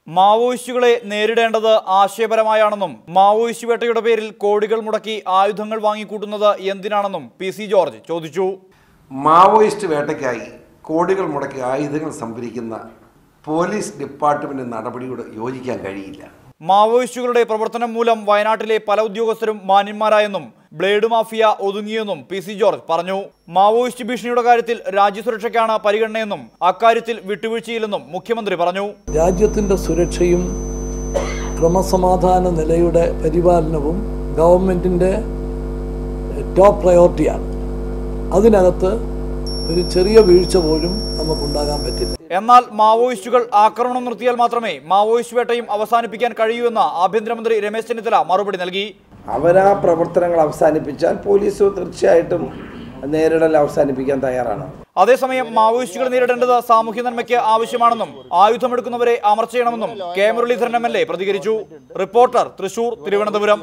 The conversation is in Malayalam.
മാവോയിസ്റ്റുകളെ നേരിടേണ്ടത് ആശയപരമായാണെന്നും മാവോയിസ്റ്റ് വേട്ടയുടെ പേരിൽ കോടികൾ മുടക്കി ആയുധങ്ങൾ വാങ്ങിക്കൂട്ടുന്നത് എന്തിനാണെന്നും പി.സി. ജോർജ് ചോദിച്ചു. മാവോയിസ്റ്റ് വേട്ടയ്ക്കായി കോടികൾ മുടക്കി ആയുധങ്ങൾ സംഭരിക്കുന്ന പോലീസ് ഡിപ്പാർട്ട്മെന്റ് നടപടിയോട് യോജിക്കാൻ കഴിയില്ല. മാവോയിസ്റ്റുകളുടെ പ്രവർത്തനം മൂലം വയനാട്ടിലെ പല ഉദ്യോഗസ്ഥരും മാന്യന്മാരായെന്നും ബ്ലേഡ് മാഫിയ ഒതുങ്ങിയെന്നും പി.സി. ജോർജ് പറഞ്ഞു. മാവോയിസ്റ്റ് ഭീഷണിയുടെ കാര്യത്തിൽ രാജ്യസുരക്ഷയ്ക്കാണ് പരിഗണനയെന്നും അക്കാര്യത്തിൽ വിട്ടുവീഴ്ചയില്ലെന്നും മുഖ്യമന്ത്രി പറഞ്ഞു. രാജ്യത്തിന്റെ സുരക്ഷയും ക്രമസമാധാന നിലയുടെ പരിപാലനവും ഗവൺമെന്റിന്റെ ടോപ്പ് പ്രയോറിറ്റിയാണ്. അതിനകത്ത് ഒരു ചെറിയ വീഴ്ച പോലും നമുക്കുണ്ടാകാൻ പറ്റില്ല. എന്നാൽ മാവോയിസ്റ്റുകൾ ആക്രമണം നിർത്തിയാൽ മാത്രമേ മാവോയിസ്റ്റ് വേട്ടയും അവസാനിപ്പിക്കാൻ കഴിയൂ എന്ന് ആഭ്യന്തരമന്ത്രി രമേശ് ചെന്നിത്തല മറുപടി നൽകി. അവരാ പ്രവർത്തനങ്ങൾ അവസാനിപ്പിച്ചാൽ പോലീസ് തീർച്ചയായിട്ടും നേരിടൽ അവസാനിപ്പിക്കാൻ തയ്യാറാണ്. അതേസമയം മാവോയിസ്റ്റുകൾ നേരിടേണ്ടത് സാമൂഹ്യ നന്മയ്ക്ക് ആവശ്യമാണെന്നും ആയുധമെടുക്കുന്നവരെ അമർച്ച ചെയ്യണമെന്നും കെ മുരളീധരൻ എം.എൽ.എ പ്രതികരിച്ചു. റിപ്പോർട്ടർ, തൃശൂർ, തിരുവനന്തപുരം.